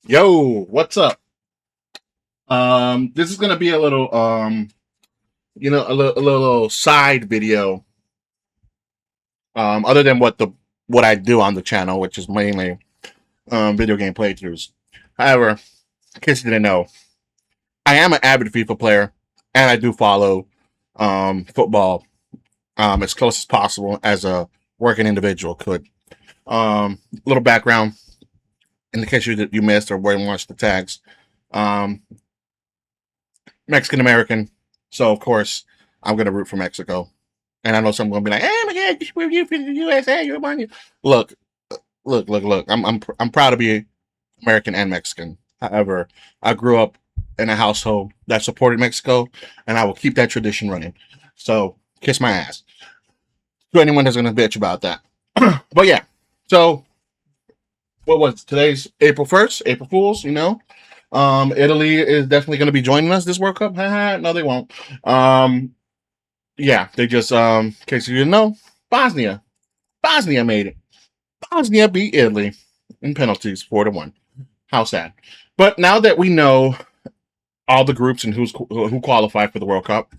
Yo, what's up? This is gonna be a little a little side video. Other than what I do on the channel, which is mainly video game playthroughs. However, in case you didn't know, I am an avid FIFA player, and I do follow football as close as possible as a working individual could. Little background in the case you missed or weren't watched the tags. Um, Mexican American. So of course I'm gonna root for Mexico. And I know some gonna be like, "Oh my God, you for the USA, you're money." Look, look. I'm proud to be American and Mexican. However, I grew up in a household that supported Mexico, and I will keep that tradition running. So kiss my ass to anyone that's gonna bitch about that. But yeah, so what was today's April 1st? April Fools, you know. Italy is definitely going to be joining us this World Cup. No, they won't. Um, yeah, they just in case you didn't know, Bosnia made it. Bosnia beat Italy in penalties 4-1. How sad. But now that we know all the groups and who qualified for the World Cup,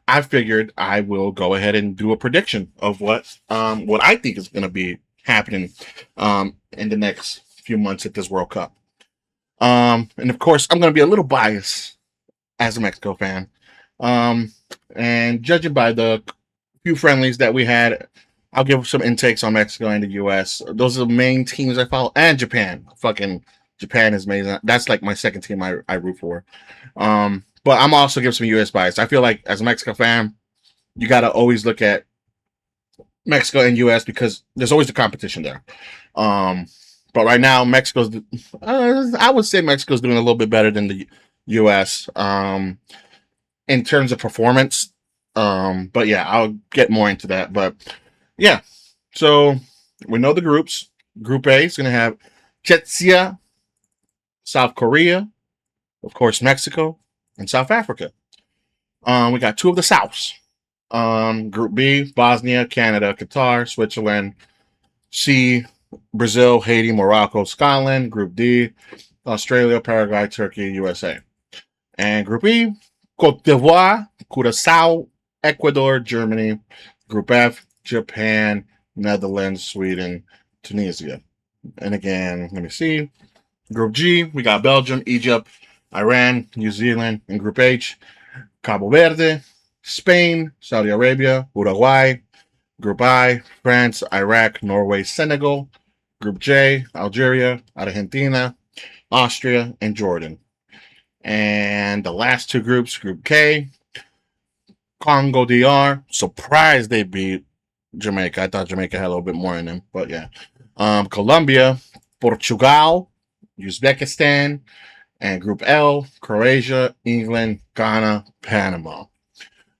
I figured I will go ahead and do a prediction of what I think is going to be happening in the next few months at this World Cup. And of course, I'm going to be a little biased as a Mexico fan. Um, and judging by the few friendlies that we had, I'll give some intakes on Mexico and the U.S. Those are the main teams I follow, and Japan. Fucking Japan is amazing. That's like my second team I root for. But I'm also give some U.S. bias. I feel like as a Mexico fan, you got to always look at Mexico and U.S. because there's always the competition there. Um, but right now, I would say Mexico's doing a little bit better than the U.S. In terms of performance. But yeah, I'll get more into that. But yeah, so we know the groups. Group A is going to have Czechia, South Korea, of course, Mexico, and South Africa. We got two of the Souths. Group B, Bosnia, Canada, Qatar, Switzerland. C, Brazil, Haiti, Morocco, Scotland. Group D, Australia, Paraguay, Turkey, USA. And Group E, Cote d'Ivoire, Curacao, Ecuador, Germany. Group F, Japan, Netherlands, Sweden, Tunisia. And again, let me see. Group G, we got Belgium, Egypt, Iran, New Zealand. In Group H, Cabo Verde, Spain, Saudi Arabia, Uruguay. Group I, France, Iraq, Norway, Senegal. Group J, Algeria, Argentina, Austria, and Jordan. And the last two groups, Group K, Congo DR. Surprised they beat Jamaica. I thought Jamaica had a little bit more in them, but yeah. Colombia, Portugal, Uzbekistan, and Group L, Croatia, England, Ghana, Panama.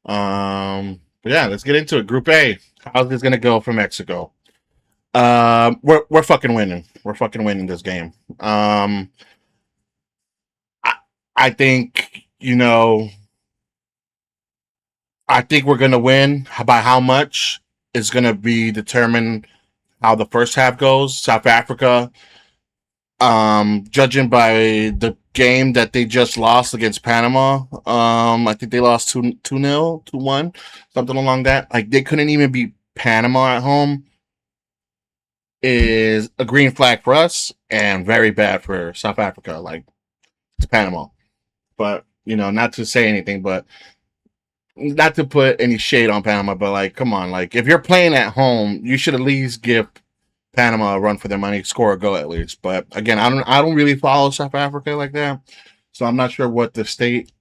But yeah, let's get into it. Group A, how's this gonna go for Mexico? We're fucking winning. We're fucking winning this game. I I think I think we're gonna win. By how much is gonna be determined how the first half goes. South Africa, judging by the game that they just lost against Panama, I think they lost 2-0, 2-1, something along that. Like they couldn't even beat Panama at home. Is a green flag for us and very bad for South Africa. Like it's Panama, but not to say anything, but not to put any shade on Panama, but like, come on, like if you're playing at home, you should at least give Panama a run for their money, score a goal at least. But again, I don't really follow South Africa like that, so I'm not sure what the state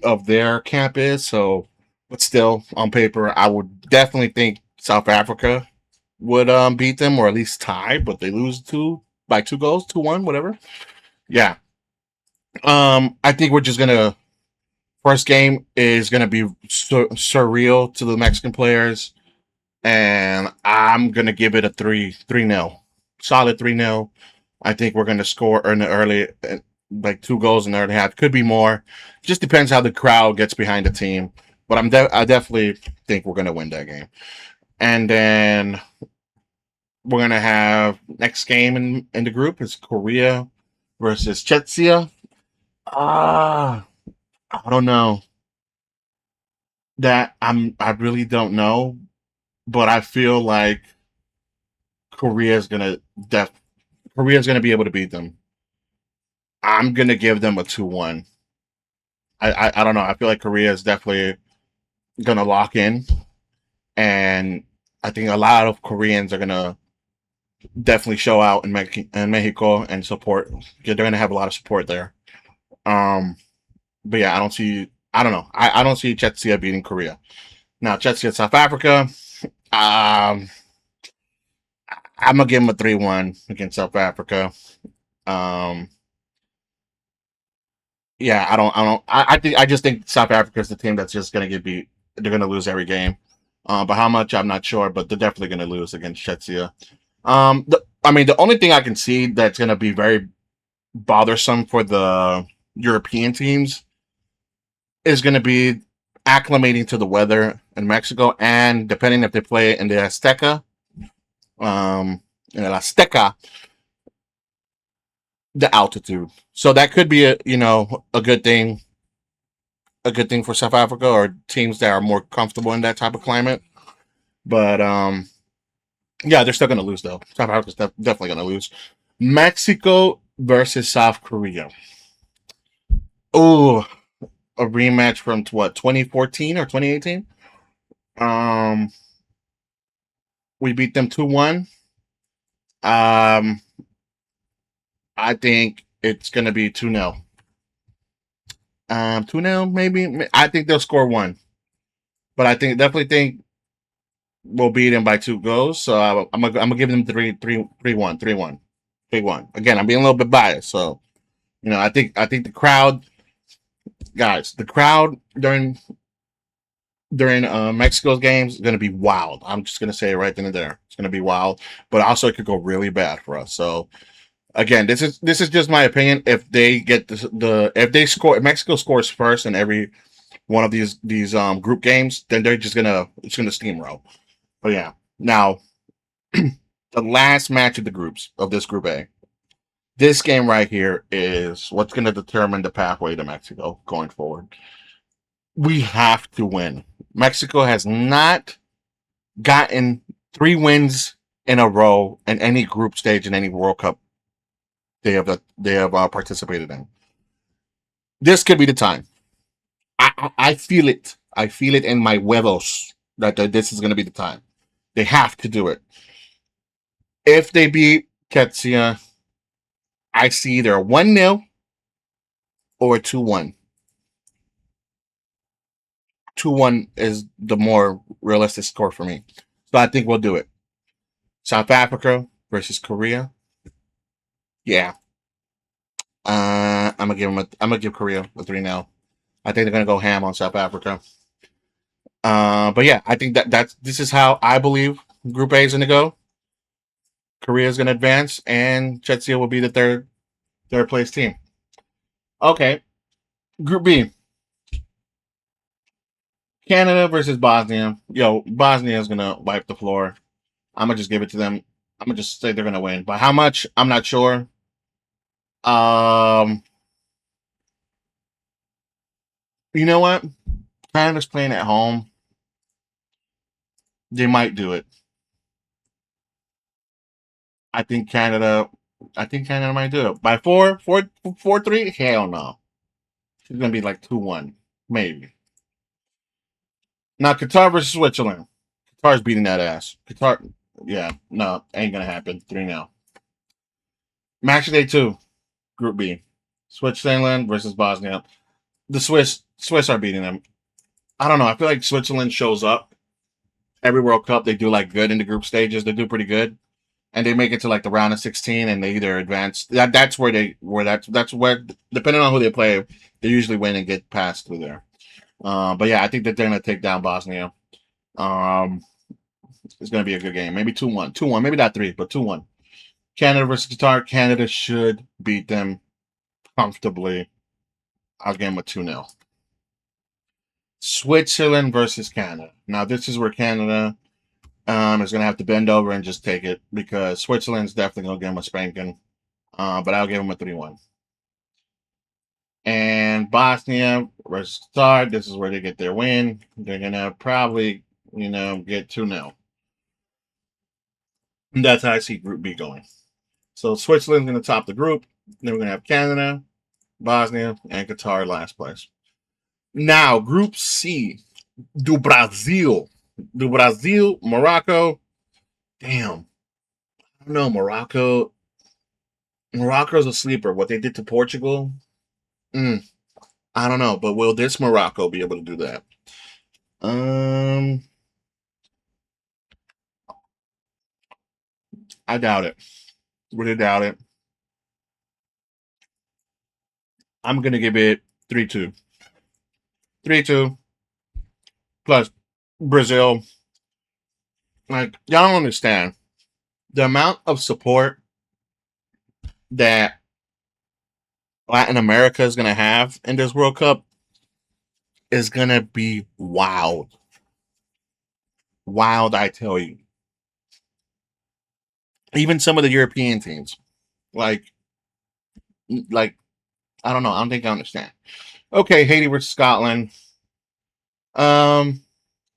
of their camp is. So, but still, on paper, I would definitely think South Africa would beat them or at least tie, but they lose by 2 goals, 2-1, whatever. Yeah. I think we're just gonna first game is gonna be surreal to the Mexican players, and I'm gonna give it a 3-0, solid 3-0. I think we're gonna score in the early, like 2 goals in the early half. Could be more. Just depends how the crowd gets behind the team. But I definitely think we're gonna win that game. And then we're gonna have next game in the group is Korea versus Czechia. Ah, I don't know. I really don't know, but I feel like Korea's gonna def Korea's gonna be able to beat them. I'm gonna give them a 2-1. I don't know. I feel like Korea is definitely gonna lock in, and I think a lot of Koreans are gonna definitely show out in Mexico and support. Yeah, they're gonna have a lot of support there. Um, but yeah, I don't see. I don't know. I don't see Czechia beating Korea. Now Czechia, South Africa. Um, I'm gonna give them a 3-1 against South Africa. Um, yeah, I think I just think South Africa is the team that's just gonna get beat. They're gonna lose every game. But how much I'm not sure, but they're definitely gonna lose against Czechia. I mean, the only thing I can see that's gonna be very bothersome for the European teams is gonna be acclimating to the weather in Mexico, and depending if they play in the um, Azteca, the altitude. So that could be a good thing for South Africa or teams that are more comfortable in that type of climate. But yeah, they're still going to lose though. South Africa's definitely going to lose. Mexico versus South Korea. Oh, a rematch from what 2014 or 2018. Um, we beat them 2-1. Um, I think it's going to be 2-0. 2-0 maybe. I think they'll score one, but I definitely think we'll beat them by 2 goals. So I'm gonna give them 3-1, 3-1, 3-1. Again, I'm being a little bit biased, so I think the crowd, guys, the crowd during Mexico's games is gonna be wild. I'm just gonna say it right then and there. It's gonna be wild, but also it could go really bad for us. So again, this is just my opinion. If they get if they score, if Mexico scores first in every one of these group games, then they're just gonna it's gonna steamroll. But yeah, now the last match of the groups of this group A. This game right here is what's going to determine the pathway to Mexico going forward. We have to win. Mexico has not gotten 3 wins in a row in any group stage in any World Cup they have participated in. This could be the time. I feel it. I feel it in my huevos that this is going to be the time. They have to do it. If they beat Ketsia, I see either a 1-0 or a 2-1. 2-1 is the more realistic score for me. So I think we'll do it. South Africa versus Korea. Yeah. I'm gonna give Korea a 3-0. I think they're gonna go ham on South Africa. But yeah, I think this is how I believe Group A is gonna go. Korea is gonna advance, and Czechia will be the third place team. Okay, Group B. Canada versus Bosnia. Yo, Bosnia is gonna wipe the floor. I'm gonna just give it to them. I'm gonna just say they're gonna win. But how much? I'm not sure. Um, you know what? Canada's playing at home. They might do it. I think Canada. I think Canada might do it by 4-3. Hell no. It's gonna be like 2-1, maybe. Now Qatar versus Switzerland. Qatar's beating that ass. Qatar. Yeah, no, ain't gonna happen. 3-0. Match of day 2, Group B. Switzerland versus Bosnia. The Swiss are beating them. I don't know. I feel like Switzerland shows up every World Cup. They do like good in the group stages. They do pretty good, and they make it to like the round of 16, and they either advance. That's where depending on who they play, they usually win and get passed through there. But yeah, I think that they're gonna take down Bosnia. Um, it's gonna be a good game. Maybe 2-1, 2-1, maybe not 3, but 2-1. Canada versus Qatar. Canada should beat them comfortably. I'll give them a 2-0. Switzerland versus Canada. Now this is where Canada is going to have to bend over and just take it because Switzerland's definitely going to give them a spanking. But I'll give them a 3-1. And Bosnia versus Qatar, this is where they get their win. They're gonna probably, get 2-0. And that's how I see Group B going. So Switzerland's gonna top the group. Then we're gonna have Canada, Bosnia, and Qatar last place. Now, Group C, do Brazil. Do Brazil, Morocco. Damn. I don't know, Morocco. Morocco's a sleeper. What they did to Portugal, I don't know. But will this Morocco be able to do that? I doubt it. Really doubt it. I'm gonna give it 3-2. 3-2 plus Brazil. Like, y'all don't understand the amount of support that Latin America is gonna have in this World Cup is gonna be wild. Wild, I tell you. Even some of the European teams, like, like I don't know. I don't think I understand. Okay, Haiti versus Scotland. Um,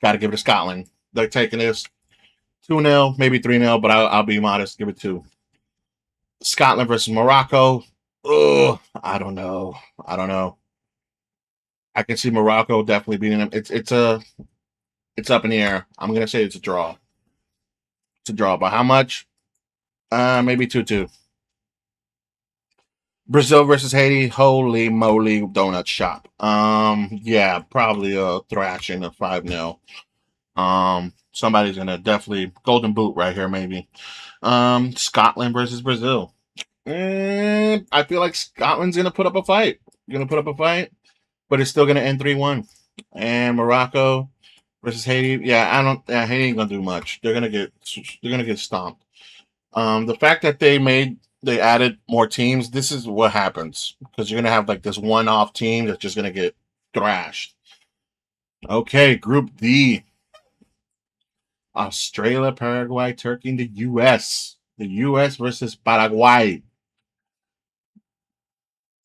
Got to give it to Scotland. They're taking this 2-0, maybe 3-0, but I'll be modest. Give it 2. Scotland versus Morocco. Oh, I don't know. I don't know. I can see Morocco definitely beating them. It's up in the air. I'm gonna say it's a draw. It's a draw. By how much? Maybe 2-2. Brazil versus Haiti. Holy moly, donut shop. Yeah, probably a thrashing of 5-0. Somebody's gonna definitely golden boot right here, maybe. Scotland versus Brazil. I feel like Scotland's gonna put up a fight. But it's still gonna end 3-1. And Morocco versus Haiti. Yeah, I don't. Yeah, Haiti ain't gonna do much. They're gonna get stomped. The fact that they added more teams. This is what happens because you're gonna have like this one-off team that's just gonna get thrashed. Okay, Group D. Australia, Paraguay, Turkey, and the U.S. The U.S. versus Paraguay.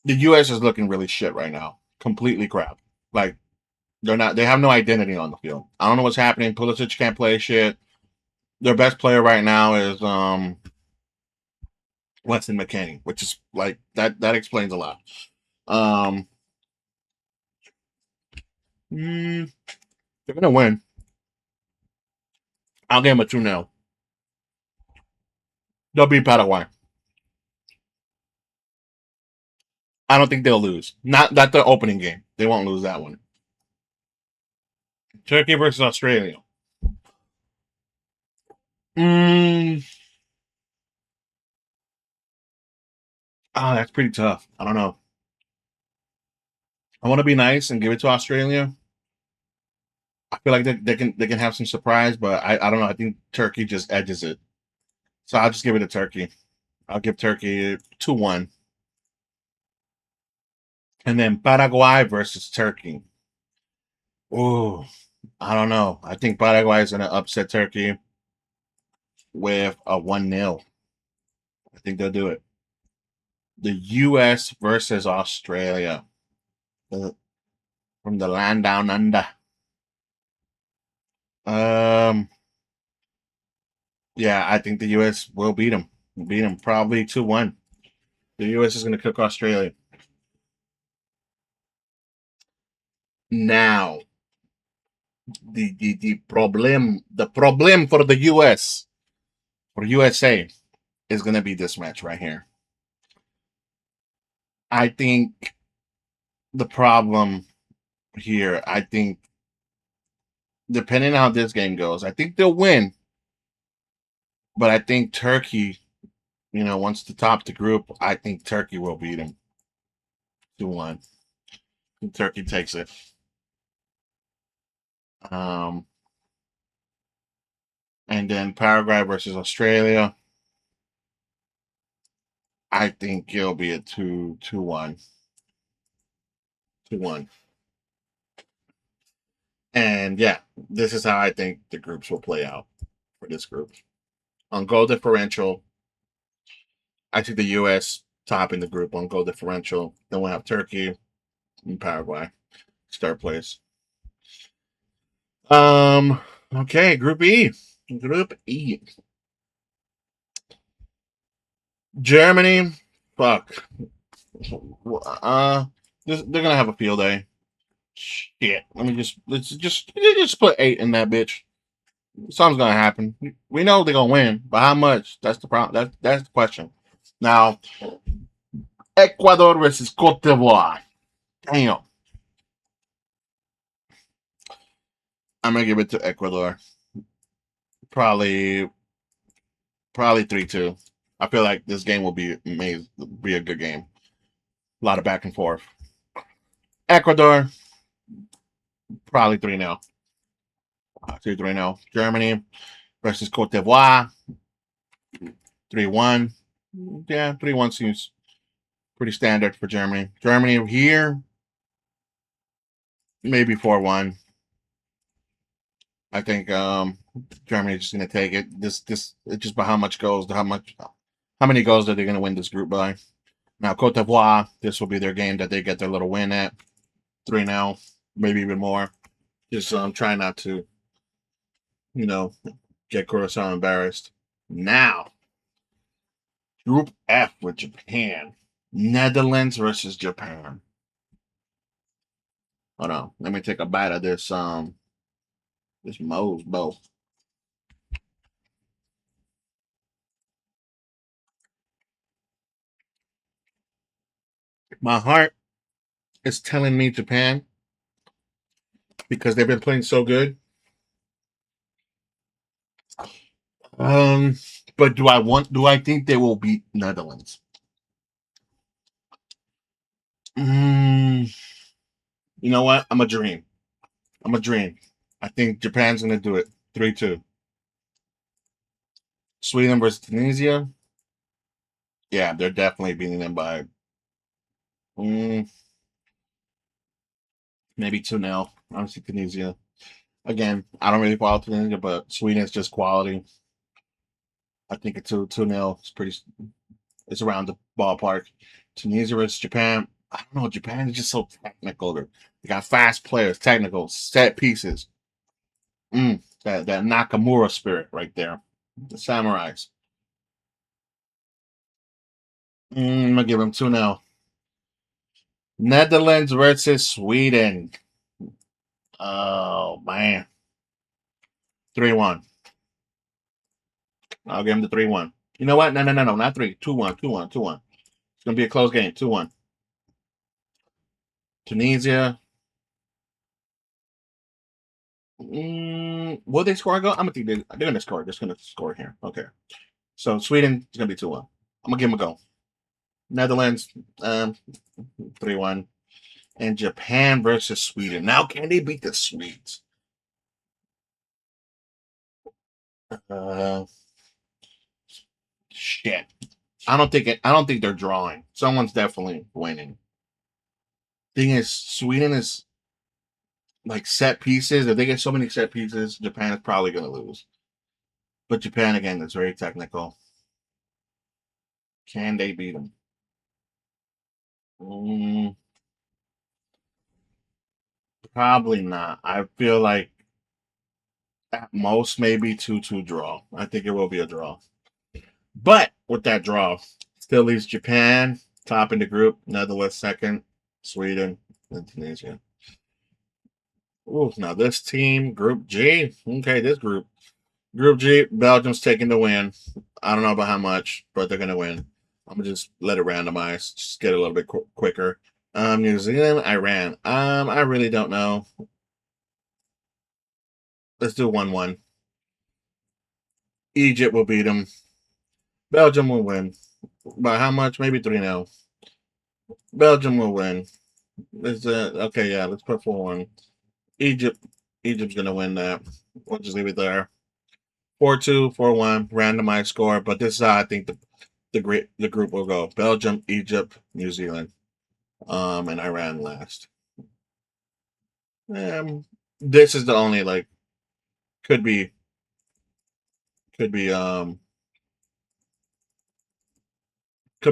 The U.S. is looking really shit right now. Completely crap. Like, they're not. They have no identity on the field. I don't know what's happening. Pulisic can't play shit. Their best player right now is Weston McKennie, which is like that. That explains a lot. Um, they're gonna win. I'll give them a 2-0. They'll beat Paraguay. I don't think they'll lose. Not the opening game. They won't lose that one. Turkey versus Australia. Mm, that's pretty tough. I don't know. I want to be nice and give it to Australia. I feel like they can have some surprise, but I don't know. I think Turkey just edges it. So I'll just give it to Turkey. I'll give Turkey 2-1. And then Paraguay versus Turkey. Oh, I don't know. I think Paraguay is going to upset Turkey with a 1-0. I think they'll do it. The U.S. versus Australia. From the land down under. Um, yeah, I think the U.S. will beat them. Beat them probably 2-1. The U.S. is going to cook Australia. Now, the problem for the U.S. for USA is going to be this match right here. I think the problem here, I think, depending on how this game goes, I think they'll win. But I think Turkey, wants to top the group. I think Turkey will beat them 2-1. Turkey takes it. Um, and then Paraguay versus Australia. I think it'll be a 2-1. 2-1. And yeah, this is how I think the groups will play out for this group. On goal differential, I think the US top in the group, 1 goal differential. Then we'll have Turkey and Paraguay. Start place. Okay, Group E. Group E. Germany. Fuck. They're gonna have a field day. Shit. Let's just put 8 in that bitch. Something's gonna happen. We know they're gonna win, but how much? That's the problem. That's the question. Now, Ecuador versus Cote d'Ivoire. Damn. I'm gonna give it to Ecuador. Probably 3-2. I feel like this game will be a good game. A lot of back and forth. Ecuador, probably 3-0. 3-0. Germany versus Cote d'Ivoire. 3-1. Yeah, 3-1 seems pretty standard for Germany. Germany here, maybe 4-1. I think Germany's just gonna take it. This it's just by how much goals, how many goals are they gonna win this group by? Now Cote d'Ivoire, this will be their game that they get their little win at. 3-0, maybe even more. Just try not to, get Curacao embarrassed. Now, Group F with Japan. Netherlands versus Japan. Hold on. Let me take a bite of this Moe's bow. My heart is telling me Japan because they've been playing so good. But do I think they will beat Netherlands? You know what? I'm a dream. I think Japan's gonna do it. 3-2. Sweden versus Tunisia. Yeah, they're definitely beating them by maybe 2-0. Honestly, Tunisia. Again, I don't really follow Tunisia, but Sweden is just quality. I think it's 2-0. It's around the ballpark. Tunisia versus Japan. I don't know. Japan is just so technical. They got fast players, technical, set pieces. That Nakamura spirit right there. The Samurais. I'm gonna give them 2-0. Netherlands versus Sweden. Oh man. 3-1. I'll give them the 3-1. You know what? No, not 3. 2-1. 2-1. 2-1. It's gonna be a close game. 2-1. Tunisia. Will they score a goal? I'm gonna think they're gonna score. They're just gonna score here. Okay. So Sweden is gonna be 2-1. I'm gonna give them a go. Netherlands, 3-1. And Japan versus Sweden. Now, can they beat the Swedes? Shit. I don't think they're drawing. Someone's definitely winning. Thing is, Sweden is like set pieces. If they get so many set pieces, Japan is probably gonna lose. But Japan again is very technical. Can they beat them? Probably not. I feel like at most maybe 2-2 draw. I think it will be a draw. But with that draw, still leaves Japan top in the group, Netherlands second, Sweden, and Tunisia. Ooh, now this team, Group G. Okay, this group. Group G, Belgium's taking the win. I don't know about how much, but they're gonna win. I'm gonna just let it randomize, just get it a little bit quicker. New Zealand, Iran. I really don't know. Let's do 1-1. Egypt will beat them. Belgium will win. By how much? Maybe 3-0. Belgium will win. Okay, yeah, let's put 4-1. Egypt's gonna win that. We'll just leave it there. 4-2, 4-1, randomized score. But this is how I think the group will go. Belgium, Egypt, New Zealand, and Iran last. This is the only could be could be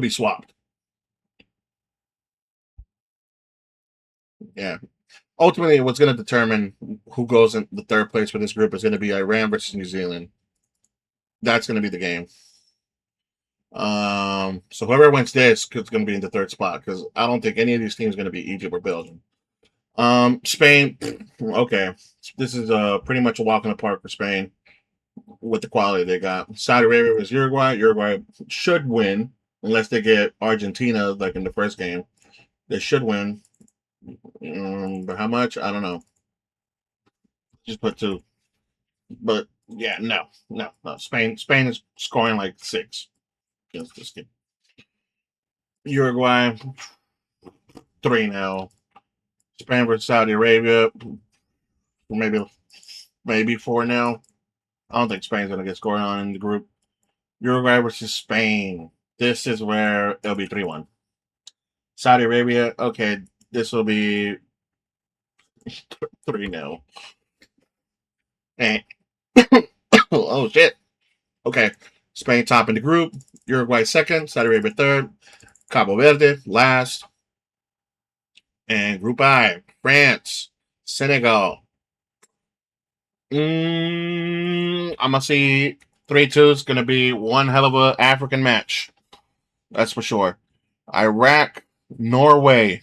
swapped. Yeah. Ultimately, what's going to determine who goes in the third place for this group is going to be Iran versus New Zealand. That's going to be the game. So whoever wins this is going to be in the third spot because I don't think any of these teams are going to be Egypt or Belgium. Spain, okay, this is pretty much a walk in the park for Spain with the quality they got. Saudi Arabia versus Uruguay. Uruguay should win unless they get Argentina like in the first game. They should win. But how much? I don't know. Just put two. But yeah, no. Spain is scoring like 6 against this game. Uruguay 3-0. Spain versus Saudi Arabia, maybe 4-0. I don't think Spain's gonna get scored on in the group. Uruguay versus Spain. This is where it'll be 3-1. Saudi Arabia, okay, this will be 3-0. And oh shit. Okay. Spain top in the group, Uruguay second, Saudi Arabia third, Cabo Verde last. And Group I, France, Senegal. I'm gonna see 3-2 is gonna be one hell of a African match. That's for sure. Iraq, Norway.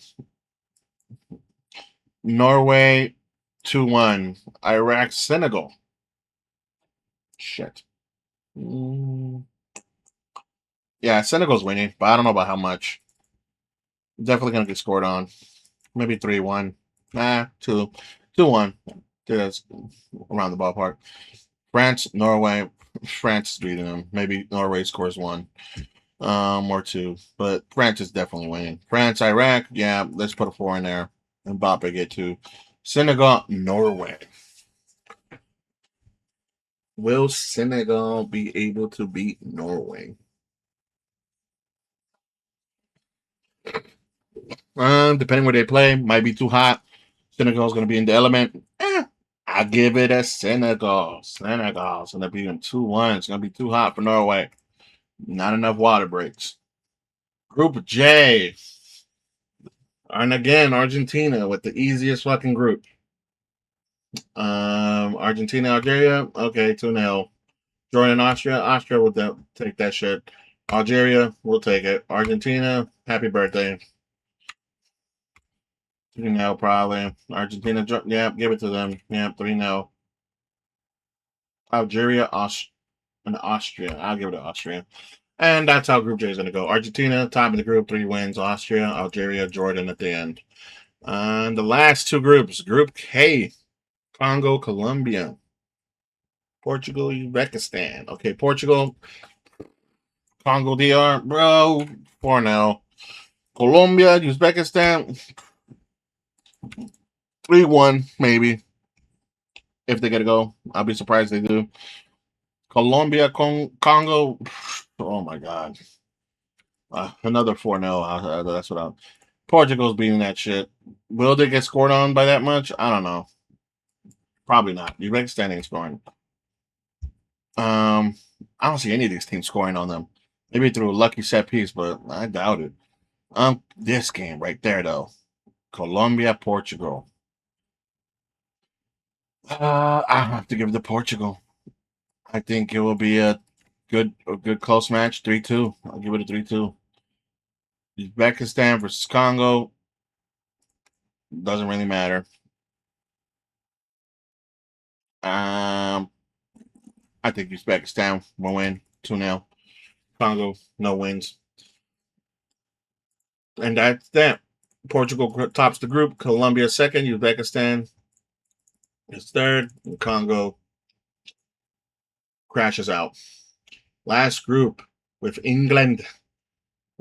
Norway 2-1. Iraq, Senegal. Shit. Yeah, Senegal's winning, but I don't know about how much. Definitely gonna get scored on. Maybe 3-1. Nah, 2-1. That's around the ballpark. France, Norway. France is beating them. Maybe Norway scores 1. Or 2. But France is definitely winning. France, Iraq, yeah, let's put a 4 in there. And Mbappe get 2. Senegal, Norway. Will Senegal be able to beat Norway? Depending where they play, might be too hot. Senegal's going to be in the element. I give it a Senegal. Senegal's going to be in 2-1. It's going to be too hot for Norway. Not enough water breaks. Group J. And again, Argentina with the easiest fucking group. Argentina, Algeria. Okay, 2-0. Jordan, Austria. Austria will take that shit. Algeria, we'll take it. Argentina, happy birthday. 3-0 probably. Argentina, yeah, give it to them. Yeah, 3-0. Algeria, and Austria. I'll give it to Austria. And that's how Group J is going to go. Argentina, top of the group, 3 wins. Austria, Algeria, Jordan at the end. And the last 2 groups. Group K, Congo, Colombia. Portugal, Uzbekistan. Okay, Portugal, Congo, DR, bro, 4-0. Colombia, Uzbekistan, 3-1, maybe. If they get to go. I'll be surprised they do. Colombia, Congo, oh my God. Another 4-0. That's what I'm. Portugal's beating that shit. Will they get scored on by that much? I don't know. Probably not. Uzbekistan ain't scoring. I don't see any of these teams scoring on them. Maybe through a lucky set piece, but I doubt it. This game right there though, Colombia, Portugal. I have to give it to Portugal. I think it will be a good close match. 3-2. I'll give it a 3-2. Uzbekistan versus Congo. Doesn't really matter. I think Uzbekistan will win 2-0. Congo, no wins. And that's that. Portugal tops the group. Colombia second. Uzbekistan is third. And Congo crashes out. Last group with England.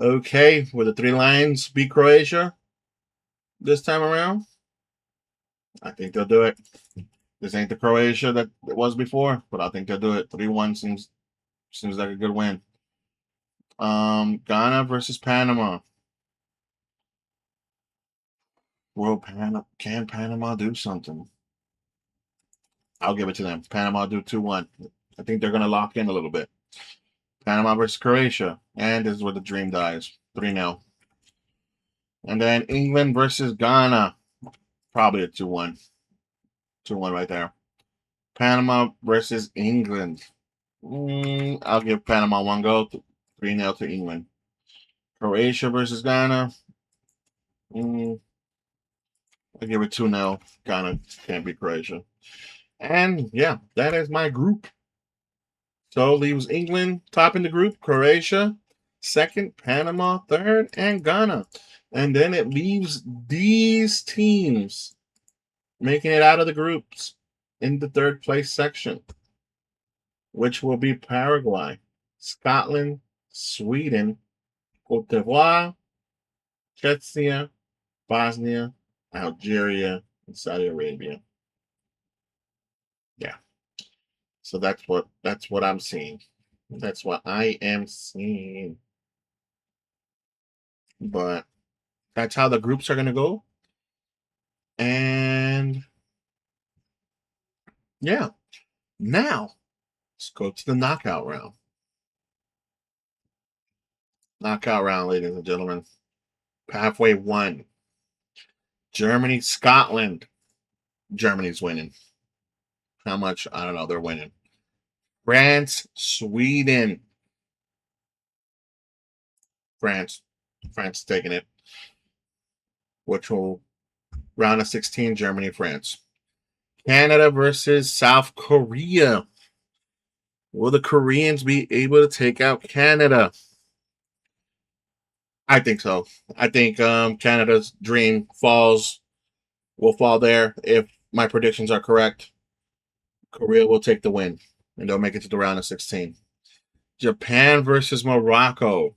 Okay, with the 3 Lions beat Croatia this time around. I think they'll do it. This ain't the Croatia that it was before, but I think they'll do it. 3-1 seems like a good win. Ghana versus Panama. Can Panama do something? I'll give it to them. Panama do 2-1. I think they're gonna lock in a little bit. Panama versus Croatia, and this is where the dream dies. 3-0. And then England versus Ghana. Probably a 2-1. 2-1 right there. Panama versus England. I'll give Panama one go. 3-0 to England. Croatia versus Ghana. I'll give it 2-0. Ghana can't beat Croatia. And yeah, that is my group. So leaves England top in the group, Croatia second, Panama third, and Ghana. And then it leaves these teams making it out of the groups in the third place section, which will be Paraguay, Scotland, Sweden, Cote d'Ivoire, Czechia, Bosnia, Algeria, and Saudi Arabia. Yeah. So that's what I'm seeing. That's what I am seeing. But that's how the groups are going to go. And yeah, now let's go to the knockout round. Knockout round, ladies and gentlemen. Pathway 1. Germany, Scotland. Germany's winning. How much? I don't know. They're winning. France, Sweden. France taking it. Which will round of 16, Germany, France. Canada versus South Korea. Will the Koreans be able to take out Canada? I think so. I think Canada's dream will fall there if my predictions are correct. Korea will take the win, and they'll make it to the round of 16. Japan versus Morocco.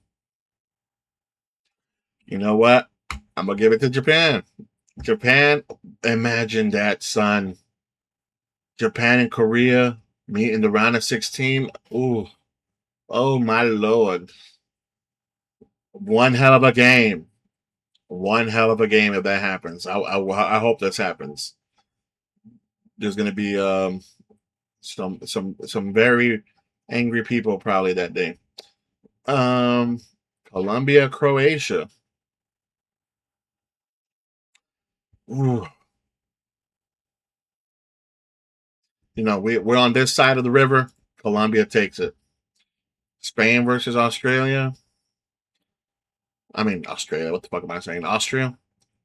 You know what? I'm going to give it to Japan. Japan, imagine that, son. Japan and Korea meet in the round of 16. Ooh. Oh, my Lord. One hell of a game. One hell of a game if that happens. I hope this happens. There's going to be some very angry people probably that day. Colombia, Croatia. Ooh. You know, we're on this side of the river. Colombia takes it. Spain versus Australia. I mean, Australia. What the fuck am I saying? Austria?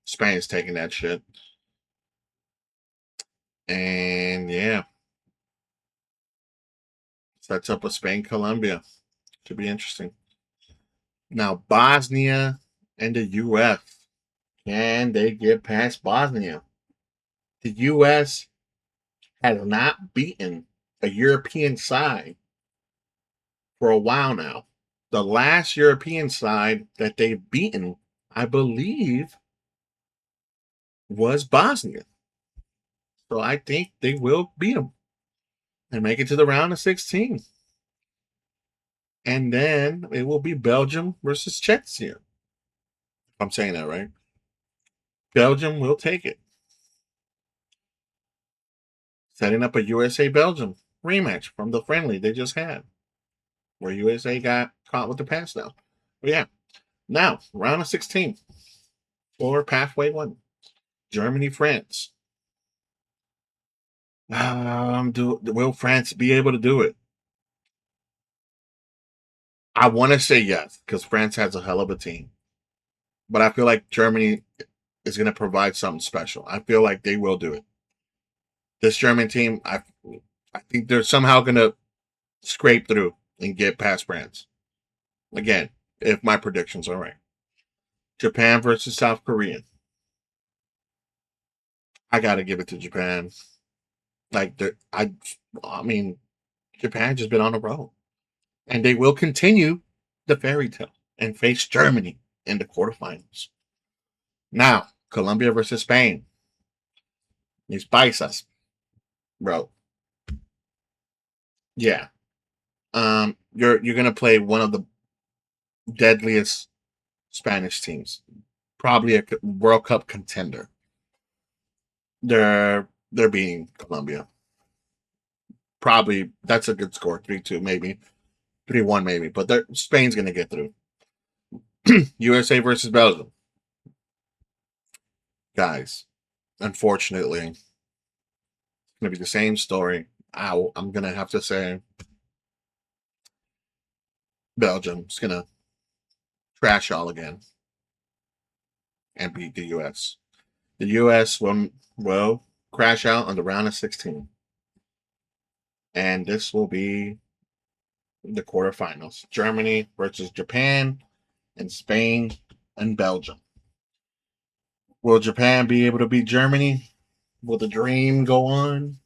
Spain's taking that shit. And yeah. Sets up a Spain, Colombia. Should be interesting. Now, Bosnia and the U.S. Can they get past Bosnia? The U.S. has not beaten a European side for a while now. The last European side that they've beaten, I believe, was Bosnia. So I think they will beat them and make it to the round of 16. And then it will be Belgium versus Czechia. I'm saying that right. Belgium will take it. Setting up a USA Belgium rematch from the friendly they just had, where USA got caught with the pass now. But yeah, now round of 16 for Pathway 1. Germany, France. Will France be able to do it? I want to say yes, because France has a hell of a team. But I feel like Germany is going to provide something special. I feel like they will do it. This German team, I think they're somehow going to scrape through and get past France. Again, if my predictions are right. Japan versus South Korea. I got to give it to Japan. Like, I mean, Japan just been on a roll. And they will continue the fairy tale and face Germany in the quarterfinals. Now, Colombia versus Spain. These paisas, bro. Yeah. You're gonna play one of the deadliest Spanish teams, probably a World Cup contender. They're beating Colombia. Probably that's a good score, 3-2 maybe, 3-1 maybe, but Spain's gonna get through. USA versus Belgium. Guys, Unfortunately, it's going to be the same story. I'm going to have to say Belgium's going to trash all again and beat the U.S. The U.S. will crash out on the round of 16. And this will be the quarterfinals. Germany versus Japan and Spain and Belgium. Will Japan be able to beat Germany? Will the dream go on?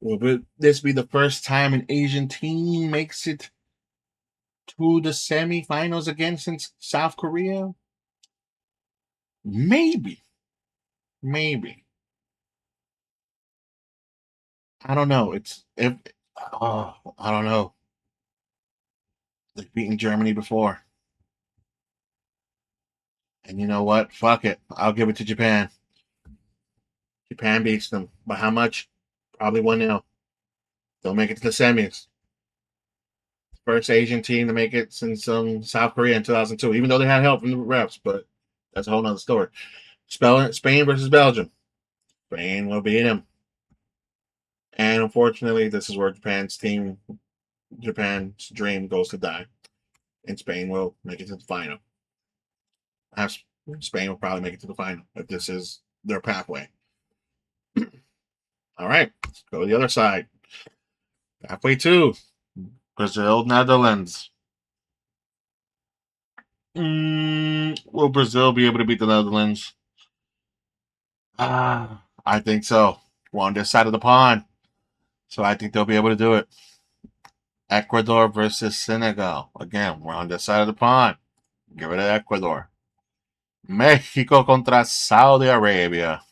Will this be the first time an Asian team makes it to the semifinals again since South Korea? Maybe. Maybe. I don't know. I don't know. They've beaten Germany before. And you know what? Fuck it. I'll give it to Japan. Japan beats them. By how much? Probably 1-0. They'll make it to the semis. First Asian team to make it since South Korea in 2002, even though they had help from the refs, but that's a whole nother story. Spain versus Belgium. Spain will beat them. And unfortunately, this is where Japan's dream goes to die. And Spain will make it to the final. Spain will probably make it to the final if this is their pathway. All right, let's go to the other side. Halfway to Brazil, Netherlands. Will Brazil be able to beat the Netherlands? I think so. We're on this side of the pond, so I think they'll be able to do it. Ecuador versus Senegal. Again, we're on this side of the pond. Give it to Ecuador. Mexico contra Saudi Arabia.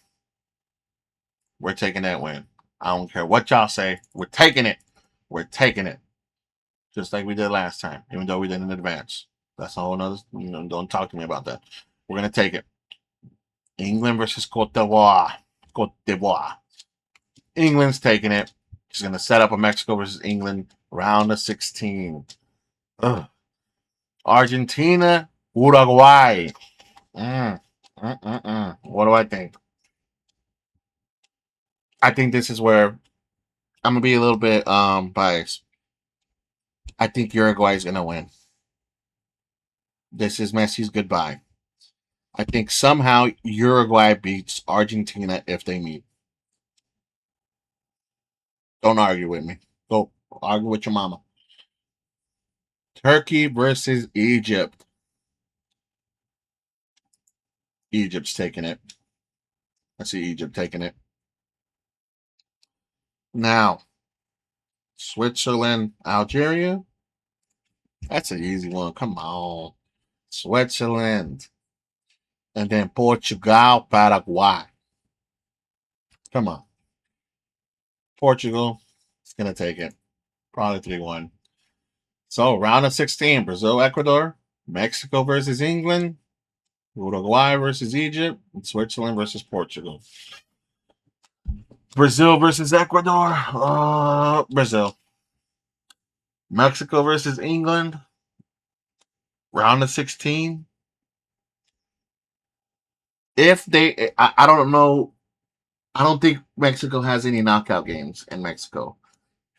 We're taking that win. I don't care what y'all say. We're taking it. We're taking it. Just like we did last time, even though we did in advance. That's a whole nother. Don't talk to me about that. We're going to take it. England versus Cote d'Ivoire. Cote d'Ivoire. England's taking it. She's going to set up a Mexico versus England round of 16. Ugh. Argentina, Uruguay. What do I think? I think this is where I'm going to be a little bit biased. I think Uruguay is going to win. This is Messi's goodbye. I think somehow Uruguay beats Argentina if they meet. Don't argue with me. Go argue with your mama. Turkey versus Egypt. Egypt's taking it. I see Egypt taking it. Now, Switzerland, Algeria. That's an easy one. Come on. Switzerland. And then Portugal, Paraguay. Come on. Portugal is going to take it. Probably 3-1. So, round of 16, Brazil, Ecuador, Mexico versus England, Uruguay versus Egypt, and Switzerland versus Portugal. Brazil versus Ecuador, Brazil. Mexico versus England, round of 16. I don't know. I don't think Mexico has any knockout games in Mexico.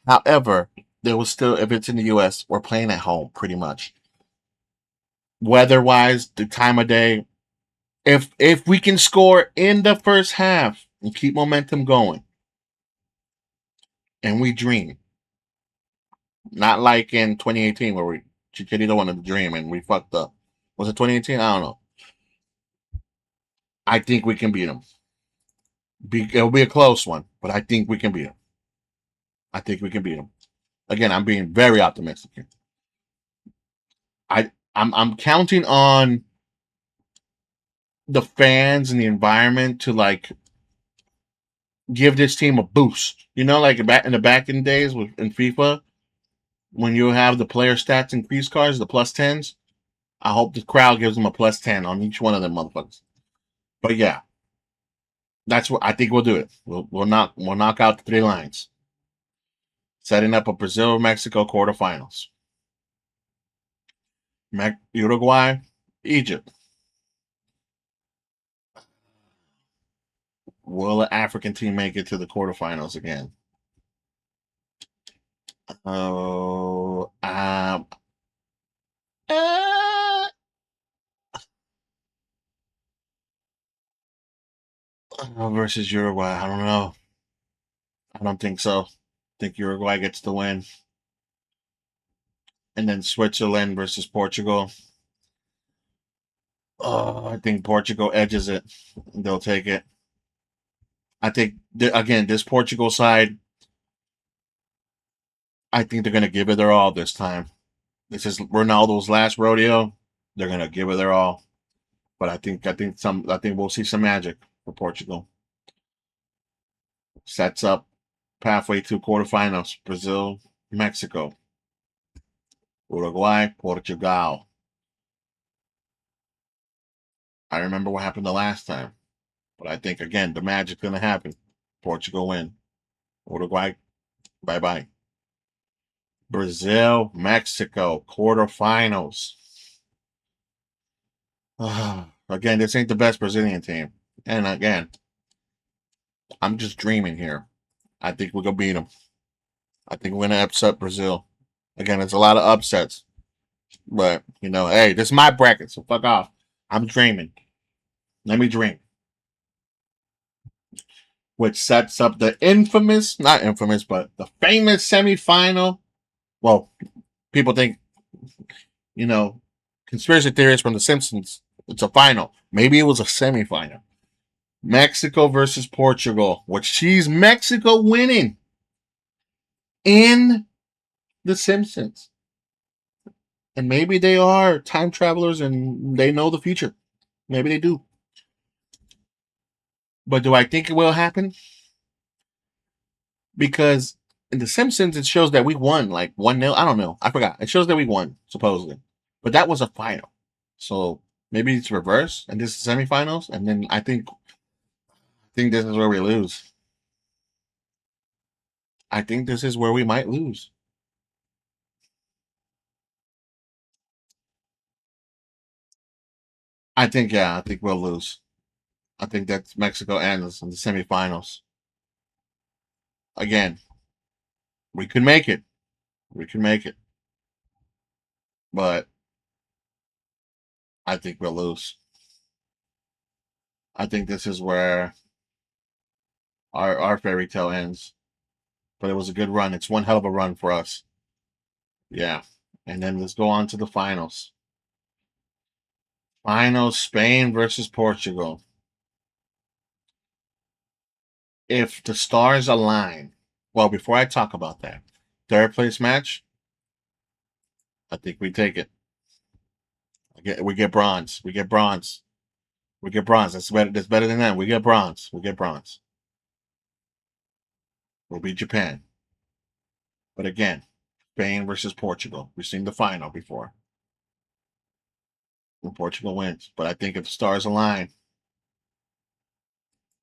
However, there was still, if it's in the U.S., we're playing at home pretty much. Weather-wise, the time of day, if we can score in the first half and keep momentum going, and we dream, not like in 2018 where Chicharito wanted to dream and we fucked up. Was it 2018? I don't know. I think we can beat them. It'll be a close one, but I think we can beat them. I think we can beat them. Again, I'm being very optimistic here. I'm counting on the fans and the environment to like give this team a boost. You know, like back in days in FIFA, when you have the player stats increase cards, the +10s. I hope the crowd gives them a +10 on each one of them motherfuckers. But yeah, that's what I think we'll do it. We'll knock out the 3 lines. Setting up a Brazil-Mexico quarterfinals. Uruguay, Egypt. Will an African team make it to the quarterfinals again? Oh, uh, versus Uruguay. I don't know. I don't think so. I think Uruguay gets the win. And then Switzerland versus Portugal. Oh, I think Portugal edges it. They'll take it. I think, again, this Portugal side, I think they're going to give it their all this time. This is Ronaldo's last rodeo. They're going to give it their all. But I think we'll see some magic for Portugal. Sets up pathway to quarterfinals. Brazil, Mexico, Uruguay, Portugal. I remember what happened the last time. But I think, again, the magic's going to happen. Portugal win. Uruguay, bye bye. Brazil, Mexico, quarterfinals. Again, this ain't the best Brazilian team. And again, I'm just dreaming here. I think we're going to beat them. I think we're going to upset Brazil. Again, it's a lot of upsets. But, hey, this is my bracket, so fuck off. I'm dreaming. Let me dream. Which sets up the not infamous, but the famous semifinal. Well, people think, conspiracy theories from The Simpsons, it's a final. Maybe it was a semifinal. Mexico versus Portugal, which sees Mexico winning in The Simpsons. And maybe they are time travelers and they know the future. Maybe they do. But do I think it will happen? Because in The Simpsons, it shows that we won like 1-0. I don't know. I forgot. It shows that we won, supposedly. But that was a final. So maybe it's reverse and this is semifinals. And then I think this is where we lose. I think this is where we might lose. I think we'll lose. I think that Mexico ends in the semifinals. Again, we could make it. We can make it. But I think we'll lose. I think this is where our fairy tale ends. But it was a good run. It's one hell of a run for us. Yeah. And then let's go on to the finals. Finals, Spain versus Portugal. If the stars align, well, before I talk about that, third place match, I think we take it. We get bronze. We get bronze. We get bronze. That's better. That's better than that. We get bronze. We get bronze. We'll beat Japan. But again, Spain versus Portugal. We've seen the final before. And Portugal wins. But I think if the stars align,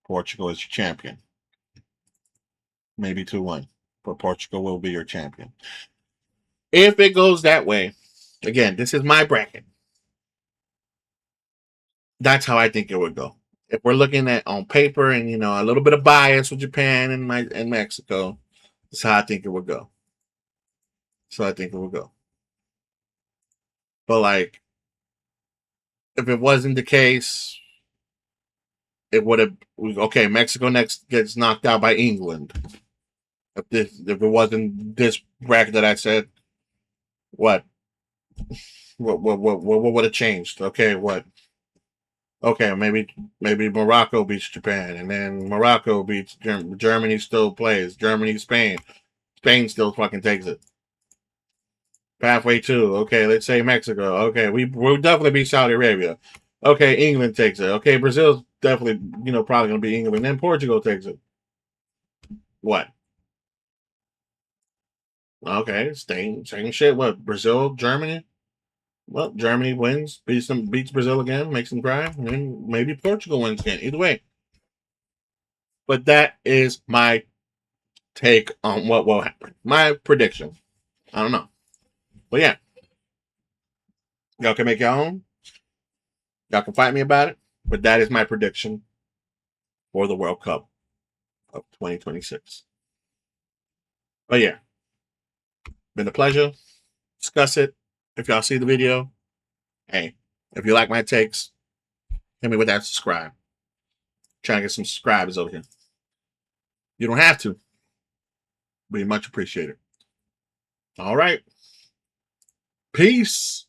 Portugal is your champion. Maybe 2-1. But Portugal will be your champion. If it goes that way, again, this is my bracket. That's how I think it would go. If we're looking at on paper and a little bit of bias with Japan and Mexico, that's how I think it would go. So I think it would go. But like, if it wasn't the case, it would have okay. Mexico next gets knocked out by England. If it wasn't this bracket that I said, what what would have changed? Okay, what? Okay, maybe Morocco beats Japan, and then Morocco beats Germany. Still plays Germany, Spain. Spain still fucking takes it. Halfway to okay, let's say Mexico. Okay, we'll definitely beat Saudi Arabia. Okay, England takes it. Okay, Brazil's definitely probably gonna be England. Then Portugal takes it. What? Okay, same shit. What? Brazil, Germany. Well, Germany wins, beats Brazil again, makes them cry, and then maybe Portugal wins again. Either way, but that is my take on what will happen. My prediction. I don't know, but yeah, y'all can make your own. Y'all can fight me about it, but that is my prediction. for the World Cup of 2026. But yeah, been a pleasure. Discuss it. If y'all see the video, hey, if you like my takes, hit me with that subscribe. Trying to get some subscribers over here. You don't have to, but you much appreciated. All right. Peace.